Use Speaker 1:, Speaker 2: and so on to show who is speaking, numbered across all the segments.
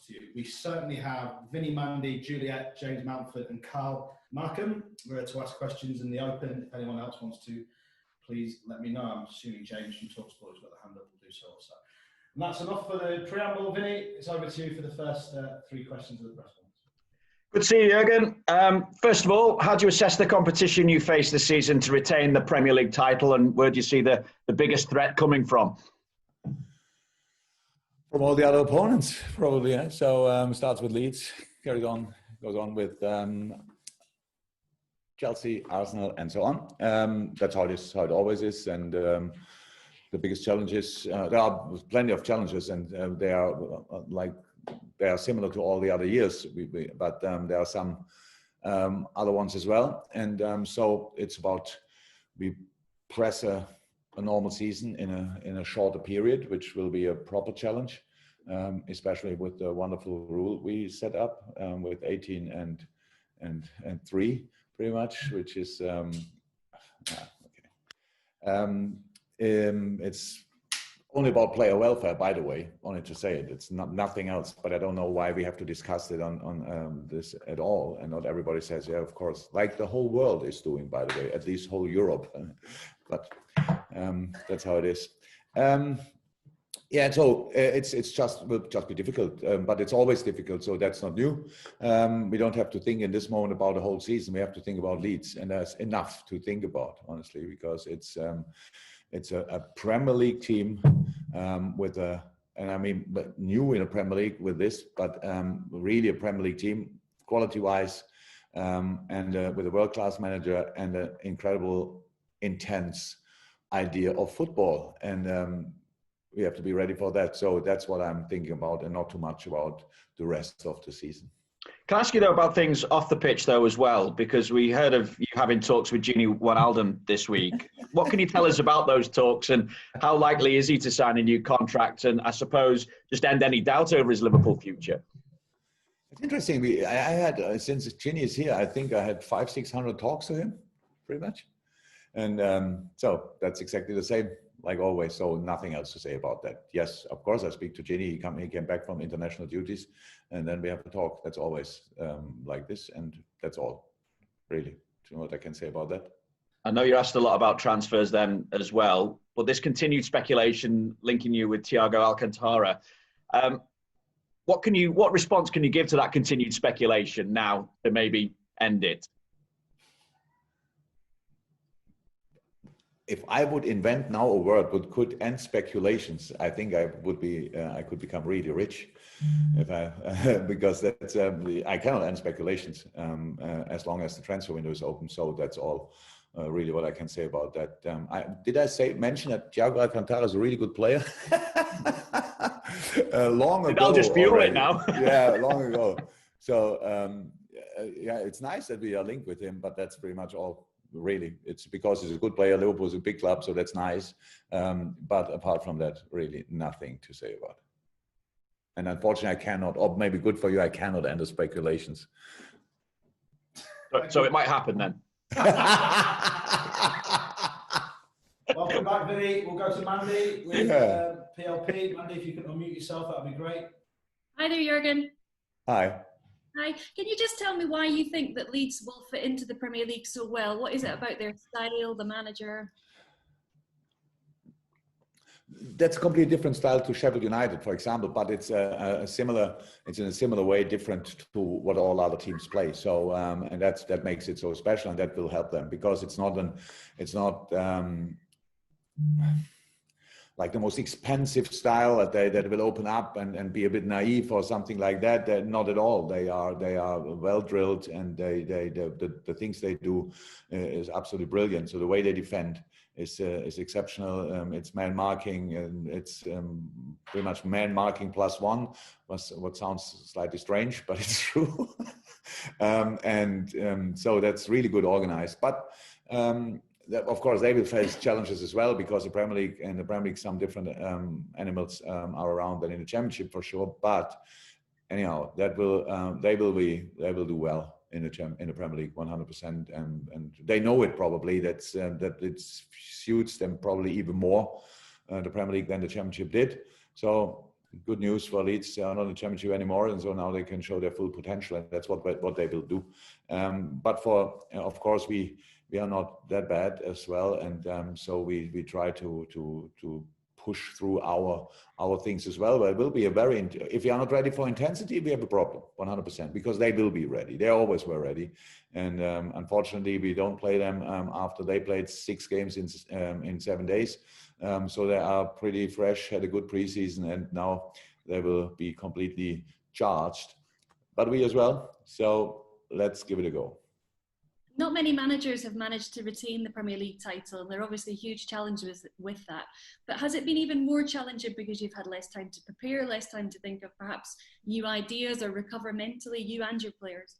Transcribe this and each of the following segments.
Speaker 1: to you. We certainly have Vinny Mandy, Juliet, James Mountford, and Carl Markham. We're to ask questions in the open. If anyone else wants to, please let me know. I'm assuming James from TalkSport has got the hand up, will do so also. And that's enough for the preamble, Vinny. It's over to you for the first three questions of the press conference.
Speaker 2: Good to see you, Jurgen. First of all, how do you assess the competition you face this season to retain the Premier League title, and where do you see the biggest threat coming from?
Speaker 3: From all the other opponents, probably. Yeah? So starts with Leeds, goes on with Chelsea, Arsenal, and so on. That's how it always is. And the biggest challenges, there are plenty of challenges, and they are similar to all the other years. But there are some other ones as well. And so it's about we press a normal season in a shorter period, which will be a proper challenge, especially with the wonderful rule we set up with 18 and 3 pretty much, which is it's only about player welfare, by the way. Only to say it, it's nothing else. But I don't know why we have to discuss it on this at all. And not everybody says, yeah, of course, like the whole world is doing, by the way, at least whole Europe. But that's how it is. Yeah, so will just be difficult, but it's always difficult. So that's not new. We don't have to think in this moment about the whole season. We have to think about Leeds, and there's enough to think about, honestly, because it's a Premier League team new in a Premier League with this, but really a Premier League team, quality-wise, and with a world-class manager and an incredible, intense idea of football, and we have to be ready for that. So that's what I'm thinking about, and not too much about the rest of the season.
Speaker 2: Can I ask you though about things off the pitch though as well, because we heard of you having talks with Gini Wijnaldum this week. What can you tell us about those talks, and how likely is he to sign a new contract, and I suppose just end any doubt over his Liverpool future?
Speaker 3: It's interesting. I had since Gini is here, I think I had 500-600 talks to him, pretty much. And so that's exactly the same, like always. So nothing else to say about that. Yes, of course, I speak to Gini. He came back from international duties, and then we have a talk. That's always like this, and that's all, really. Do you know what I can say about that?
Speaker 2: I know you're asked a lot about transfers then as well, but this continued speculation linking you with Thiago Alcantara. What response can you give to that continued speculation now to maybe end it?
Speaker 3: If I would invent now a word that could end speculations, I think I could become really rich. Because that's I cannot end speculations as long as the transfer window is open. So that's all really what I can say about that. Did I mention that Thiago Alcantara is a really good player? Long ago.
Speaker 2: I'll just feel right now.
Speaker 3: Yeah, long ago. So yeah, it's nice that we are linked with him, but that's pretty much all. Really, it's because he's a good player. Liverpool is a big club, so that's nice. But apart from that, really nothing to say about it. And unfortunately, I cannot, or maybe good for you, I cannot end the speculations.
Speaker 2: So it might happen then.
Speaker 1: Welcome back, Vinny. We'll go to Mandy with PLP. Mandy, if you could unmute yourself, that would be great.
Speaker 4: Hi there, Jurgen.
Speaker 3: Hi.
Speaker 4: Hi. Can you just tell me why you think that Leeds will fit into the Premier League so well? What is it about their style, the manager?
Speaker 3: That's a completely different style to Sheffield United, for example, but it's in a similar way different to what all other teams play. So and that makes it so special, and that will help them, because it's not like the most expensive style that will open up and be a bit naive or something like that. They're not at all. They are well drilled, and the things they do is absolutely brilliant. So the way they defend is exceptional. It's man marking, and it's pretty much man marking +1. What sounds slightly strange, but it's true. So that's really good organized. But of course, they will face challenges as well, because the Premier League, some different animals are around than in the Championship for sure. But anyhow, they will do well in the Premier League 100%, and they know it probably. That it suits them probably even more the Premier League than the Championship did. So good news for Leeds. They are not in the Championship anymore, and so now they can show their full potential, and that's what they will do. But of course, we are not that bad as well, and so we try to push through our things as well. But it will be if we are not ready for intensity, we have a problem, 100%, because they will be ready. They always were ready, and unfortunately, we don't play them after they played 6 games in 7 days. So they are pretty fresh, had a good preseason, and now they will be completely charged. But we as well. So let's give it a go.
Speaker 4: Not many managers have managed to retain the Premier League title, and there are obviously huge challenges with that. But has it been even more challenging because you've had less time to prepare, less time to think of perhaps new ideas or recover mentally, you and your players?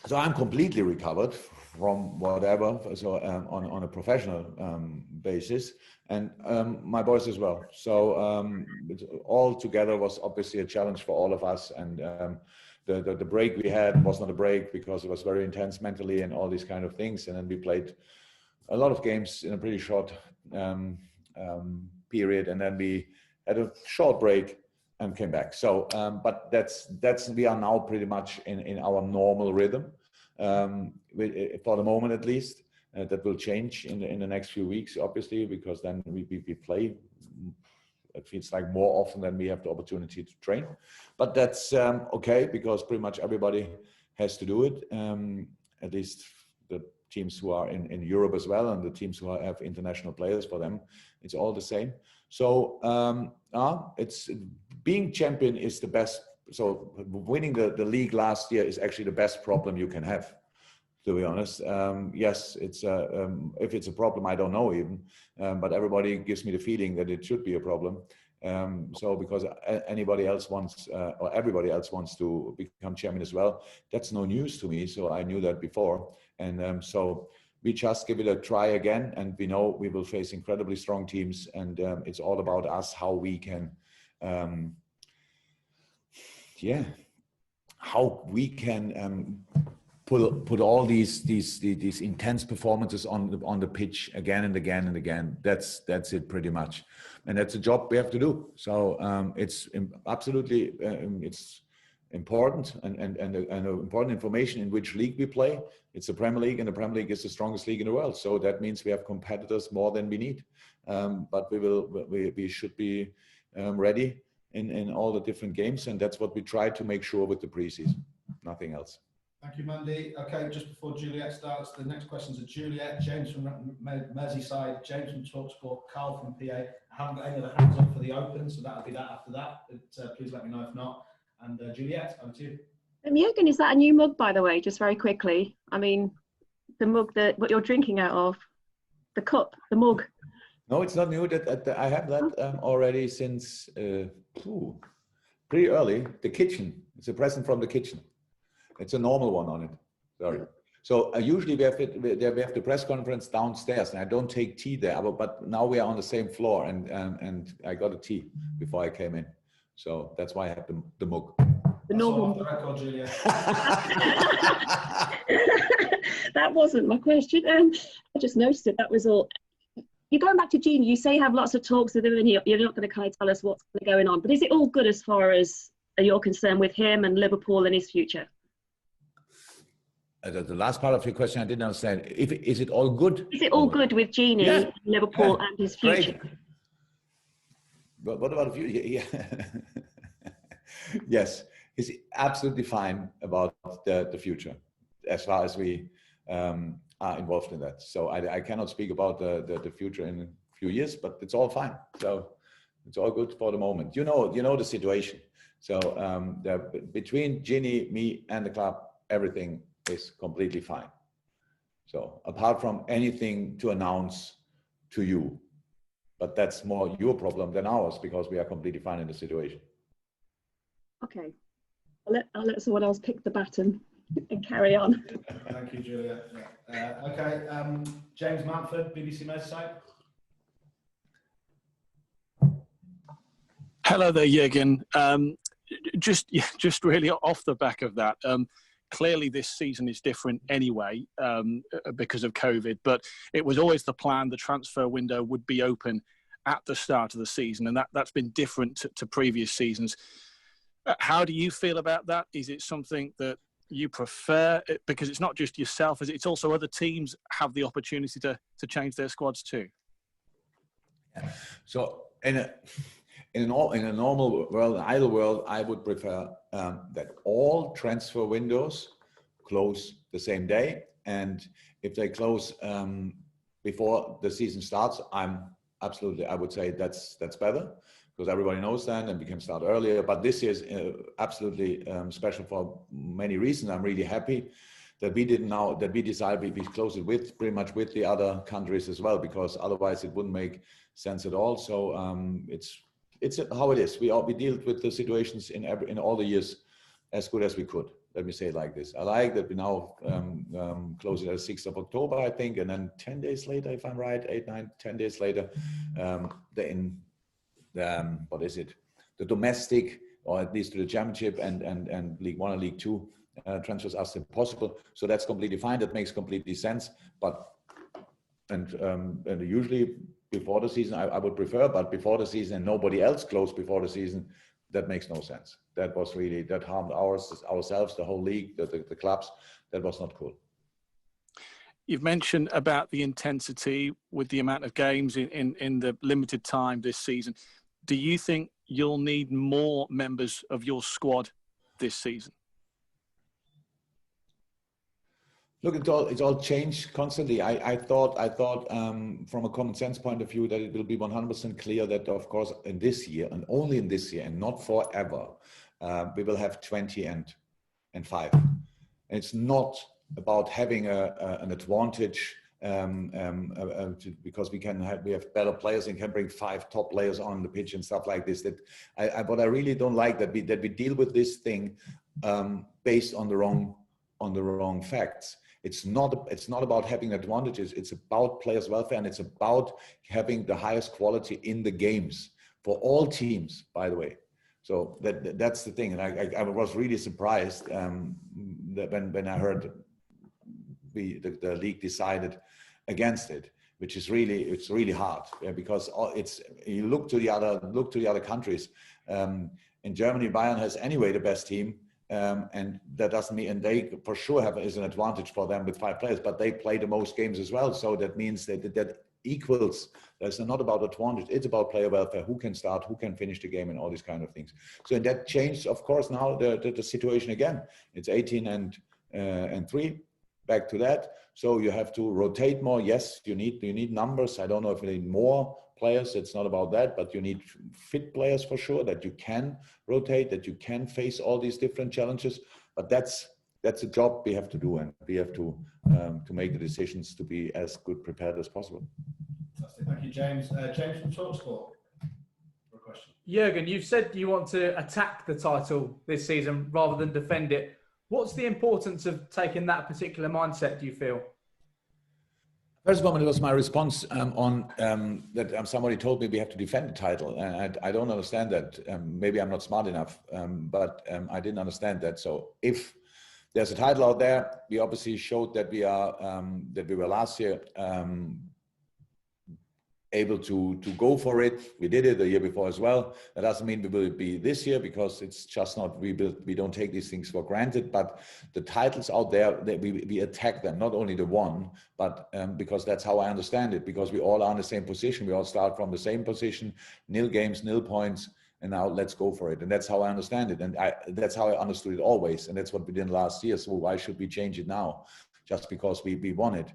Speaker 3: So I'm completely recovered from whatever, so on a professional basis, and my boys as well. So it all together was obviously a challenge for all of us, and the break we had was not a break because it was very intense mentally and all these kind of things. And then we played a lot of games in a pretty short period, and then we had a short break and came back. So, but that's we are now pretty much in our normal rhythm for the moment, at least. That will change in the next few weeks, obviously, because then we play. It feels like more often than we have the opportunity to train, but that's okay, because pretty much everybody has to do it. At least the teams who are in Europe as well, and the teams who have international players, for them, it's all the same. So it's being champion is the best. So winning the league last year is actually the best problem you can have, to be honest. Yes, it's if it's a problem, I don't know even, but everybody gives me the feeling that it should be a problem. So because anybody else wants, or everybody else wants to become champion as well, that's no news to me. So I knew that before, and so we just give it a try again, and we know we will face incredibly strong teams, and it's all about us, how we can, how we can put all these intense performances on the pitch again and again and again. That's it pretty much, and that's a job we have to do. So it's absolutely it's important and important information in which league we play. It's the Premier League, and the Premier League is the strongest league in the world. So that means we have competitors more than we need, but we should be ready in all the different games, and that's what we try to make sure with the preseason. Nothing else.
Speaker 1: Thank you, Mandy. Okay, just before Juliet starts, the next questions are Juliet, James from Merseyside, James from TalkSport, Carl from PA. I haven't got any other hands up for the Open, so that'll be that after that. But please let me know if not. And Juliet, over to you.
Speaker 5: Jurgen, is that a new mug, by the way, just very quickly? I mean, the mug what you're drinking out of, the cup, the mug.
Speaker 3: No, it's not new. I have that already since pretty early. The kitchen. It's a present from the kitchen. It's a normal one on it. Sorry. So usually we have the press conference downstairs, and I don't take tea there. But now we are on the same floor, and I got a tea before I came in. So that's why I have the mug.
Speaker 5: The normal.
Speaker 1: Off the record, Julia.
Speaker 5: That wasn't my question. I just noticed it. That was all. You're going back to Gini. You say you have lots of talks with him, and you're not going to kind of tell us what's going on. But is it all good as far as you're concerned with him and Liverpool and his future?
Speaker 3: The last part of your question I didn't understand. Is it all good?
Speaker 5: Is it all good with Gini, Liverpool, and his future?
Speaker 3: Great. But what about the future? Yeah. Yes, he's absolutely fine about the future, as far as we are involved in that. So I cannot speak about the future in a few years, but it's all fine. So it's all good for the moment. You know the situation. So between Gini, me, and the club, everything is completely fine. So apart from anything to announce to you, but that's more your problem than ours, because we are completely fine in the situation.
Speaker 5: Okay, I'll let someone else pick the baton and carry on.
Speaker 1: Thank you, Julia. Okay, James Mountford, BBC Merseyside.
Speaker 6: Hello there, Jurgen. Just really off the back of that, clearly this season is different anyway because of COVID, but it was always the plan the transfer window would be open at the start of the season, and that's been different to previous seasons. How do you feel about that? Is it something that you prefer? Because it's not just yourself, it's also other teams have the opportunity to change their squads too.
Speaker 3: So in a normal world, an ideal world, I would prefer that all transfer windows close the same day, and if they close before the season starts, I would say that's better, because everybody knows that, and we can start earlier. But this year is absolutely special for many reasons. I'm really happy that we decided we close it pretty much with the other countries as well, because otherwise it wouldn't make sense at all. So it's how it is. We dealt with the situations in all the years as good as we could. Let me say it like this. I like that we now close it at 6th of October, I think, and then 10 days later, if I'm right, 8, 9, 10 days later, what is it? The domestic, or at least to the Championship and League One and League Two transfers are still possible. So that's completely fine. That makes completely sense. And usually before the season, I would prefer, but before the season and nobody else closed before the season, that makes no sense. That harmed ourselves, the whole league, the clubs. That was not cool.
Speaker 6: You've mentioned about the intensity with the amount of games in the limited time this season. Do you think you'll need more members of your squad this season?
Speaker 3: Look, it's all changed constantly. I thought from a common sense point of view that it will be 100% clear that, of course, in this year and only in this year and not forever, we will have 20 and 5. And it's not about having an advantage because we have better players and can bring 5 top players on the pitch and stuff like this. What I really don't like that we deal with this thing based on the wrong facts. It's not about having advantages. It's about players' welfare, and it's about having the highest quality in the games for all teams, by the way. So that's the thing. And I was really surprised that when I heard the league decided against it, which is really hard, because you look to the other countries. In Germany, Bayern has anyway the best team. And that doesn't mean, and they for sure is an advantage for them with 5 players, but they play the most games as well. So that means that equals. It's not about advantage. It's about player welfare. Who can start? Who can finish the game? And all these kind of things. So that changed, of course, now the situation again. It's 18 and 3. Back to that. So you have to rotate more. Yes, you need numbers. I don't know if you need more players. It's not about that, but you need fit players for sure, that you can rotate, that you can face all these different challenges. But that's a job we have to do, and we have to make the decisions to be as good prepared as possible.
Speaker 1: Fantastic. Thank you, James. James from TalkSport for a question.
Speaker 7: Jurgen, you've said you want to attack the title this season rather than defend it. What's the importance of taking that particular mindset, do you feel?
Speaker 3: First moment, it was my response on that somebody told me we have to defend the title. And I don't understand that. Maybe I'm not smart enough, but I didn't understand that. So if there's a title out there, we obviously showed that we were last year able to go for it. We did it the year before as well. That doesn't mean we will be this year, because it's just not, we don't take these things for granted. But the titles out there, we attack them, not only the one, but because that's how I understand it, because we all are in the same position. We all start from the same position, nil games, nil points, and now let's go for it. And that's how I understand it. And that's how I understood it always. And that's what we did last year. So why should we change it now? Just because we won it.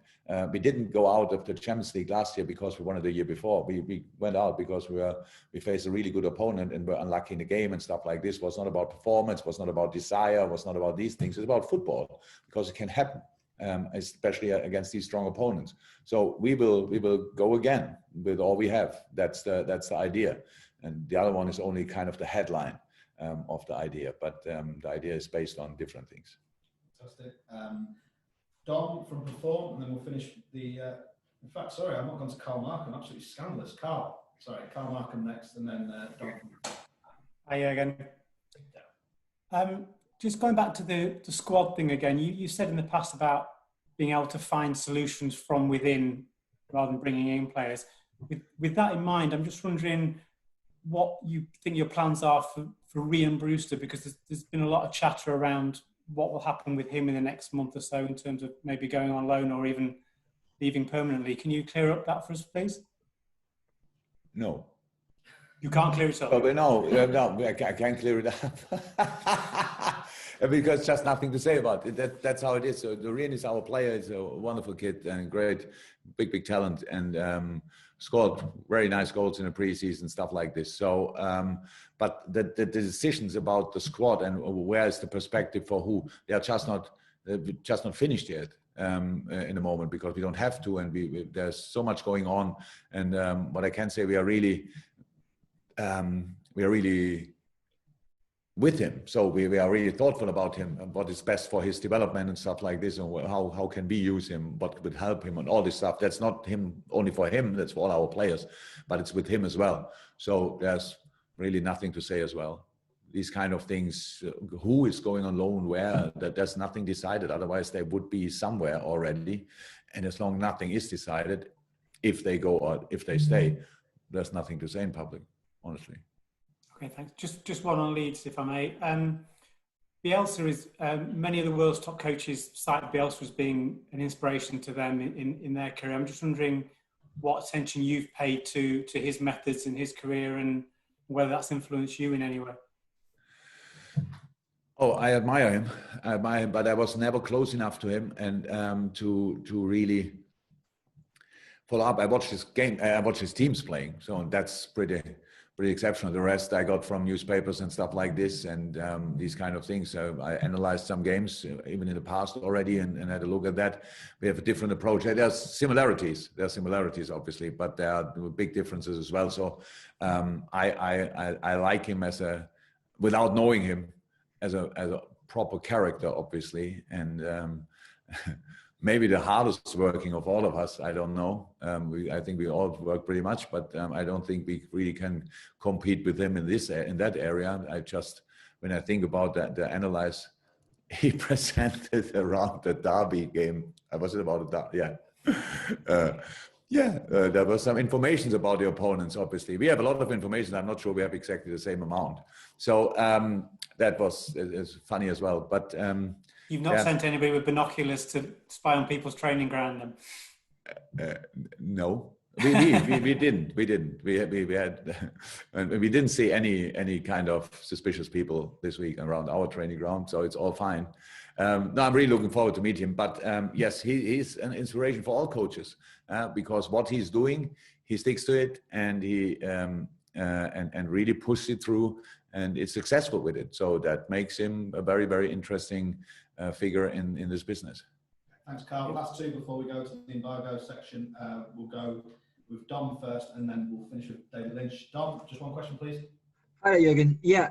Speaker 3: We didn't go out of the Champions League last year because we won it the year before. We went out because we faced a really good opponent and were unlucky in the game and stuff like this. It was not about performance, was not about desire, was not about these things. It's about football, because it can happen, especially against these strong opponents. So we will go again with all we have. That's the idea. And the other one is only kind of the headline of the idea, but the idea is based on different things.
Speaker 1: Fantastic. Dom from Perform, and then we'll finish the. In fact, sorry, I've not gone to Carl Markham. Absolutely scandalous. Carl Markham next, and then Dom.
Speaker 8: Hi again. Just going back to the squad thing again. You said in the past about being able to find solutions from within rather than bringing in players. with that in mind, I'm just wondering what you think your plans are for Rhian Brewster, because there's been a lot of chatter around what will happen with him in the next month or so in terms of maybe going on loan or even leaving permanently. Can you clear up that for us, please?
Speaker 3: No.
Speaker 8: You can't clear it up?
Speaker 3: No, I can't clear it up. Because just nothing to say about it. That's how it is. So Rhian is our player. He's a wonderful kid and great, big talent, and scored very nice goals in the preseason, stuff like this. So, but the decisions about the squad and where is the perspective for who, they are just not finished yet. In the moment, because we don't have to, and there's so much going on. And what I can say, we are really with him. So we are really thoughtful about him and what is best for his development and stuff like this, and how can we use him, what would help him, and all this stuff. That's not him only for him, that's for all our players, but it's with him as well. So there's really nothing to say as well. These kind of things, who is going on loan where, there's nothing decided. Otherwise they would be somewhere already. And as long as nothing is decided, if they go or if they stay, there's nothing to say in public, honestly.
Speaker 8: Okay, thanks. Just one on Leeds, if I may. Bielsa is, many of the world's top coaches cite Bielsa as being an inspiration to them in their career. I'm just wondering what attention you've paid to his methods in his career and whether that's influenced you in any way.
Speaker 3: Oh, I admire him, but I was never close enough to him and to really follow up. I watched his game, I watched his teams playing, so that's pretty exceptional. The rest I got from newspapers and stuff like this, and these kind of things. So I analyzed some games even in the past already, and had a look at that. We have a different approach. There's similarities. There are similarities, obviously, but there are big differences as well. So I like him without knowing him, as a proper character, obviously, and maybe the hardest working of all of us. I don't know. I think we all work pretty much, but I don't think we really can compete with him in that area. When I think about that, the analyze he presented around the derby game. Was it about a derby? Yeah. There was some information about the opponents, obviously. We have a lot of information. I'm not sure we have exactly the same amount. So that was funny as well. But
Speaker 8: you've not sent anybody with binoculars to spy on people's training ground, then?
Speaker 3: No, we didn't. We had, and we didn't see any kind of suspicious people this week around our training ground. So it's all fine. No, I'm really looking forward to meet him. But yes, he's an inspiration for all coaches because what he's doing, he sticks to it, and he and really pushes it through, and is successful with it. So that makes him a very, very interesting figure in this business.
Speaker 1: Thanks, Carl. Last two before we go to the embargo section. We'll go with Dom first, and then we'll finish with David Lynch. Dom, just one question, please.
Speaker 9: Hi, Jurgen. Yeah,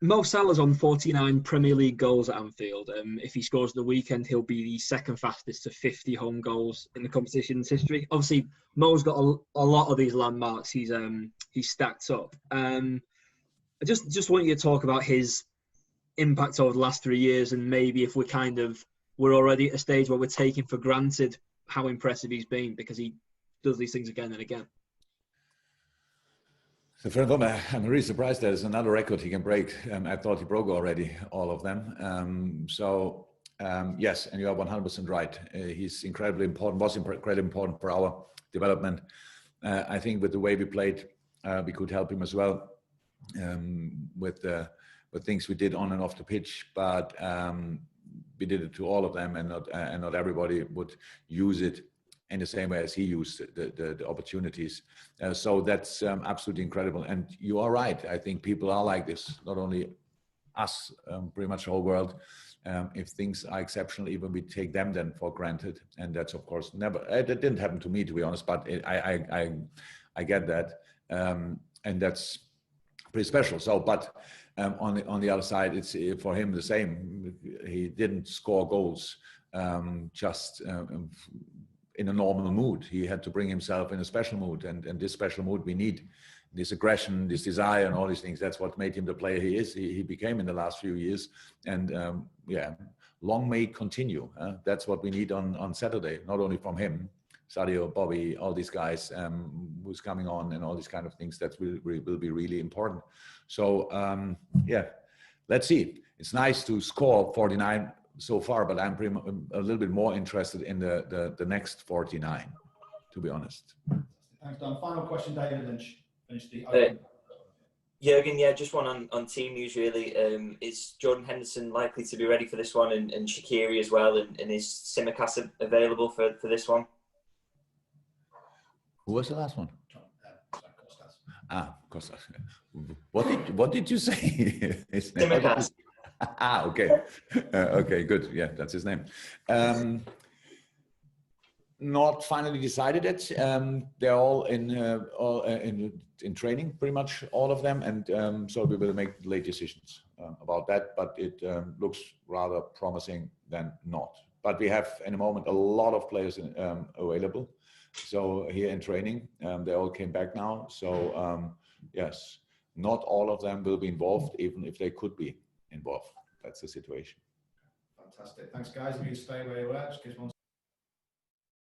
Speaker 9: Mo Salah's on 49 Premier League goals at Anfield. If he scores the weekend, he'll be the second fastest to 50 home goals in the competition's history. Obviously, Mo's got a lot of these landmarks. He's stacked up. I just want you to talk about his impact over the last 3 years, and maybe if we're already at a stage where we're taking for granted how impressive he's been, because he does these things again and again.
Speaker 3: So first of all, I'm really surprised there's another record he can break. I thought he broke already all of them. Yes, and you are 100% right. He's incredibly important, was incredibly important for our development. I think with the way we played, we could help him as well with things we did on and off the pitch, but we did it to all of them, and not everybody would use it in the same way as he used the opportunities. So that's absolutely incredible. And you are right. I think people are like this, not only us, pretty much the whole world. If things are exceptional, even we take them then for granted. And that's, of course, never, it didn't happen to me, to be honest, but I get that. And that's pretty special. So, but on the other side, it's for him the same. He didn't score goals just in a normal mood. He had to bring himself in a special mood, and this special mood we need, this aggression, this desire, and all these things. That's what made him the player he is. He became in the last few years, and long may it continue. That's what we need on Saturday, not only from him, Sadio, Bobby, all these guys who's coming on, and all these kind of things that will be really important. So yeah, let's see. It's nice to score 49 so far, but I'm a little bit more interested in the next 49, to be honest.
Speaker 1: Thanks, Don. Final question, David, and finish the open.
Speaker 10: Jurgen, yeah, just one on team news really. Is Jordan Henderson likely to be ready for this one, and Shaqiri as well, and is Tsimikas available for this one?
Speaker 3: Who was the last one? Costas. What did you say?
Speaker 10: Tsimikas.
Speaker 3: Okay. Okay, good. Yeah, that's his name. Not finally decided it. They're all in training, pretty much all of them, and so we will make late decisions about that. But it looks rather promising than not. But we have, in a moment, a lot of players available. So here in training, they all came back now. So yes, not all of them will be involved, even if they could be involved. That's the situation.
Speaker 1: Fantastic. Thanks, guys. If you stay where you are, just give one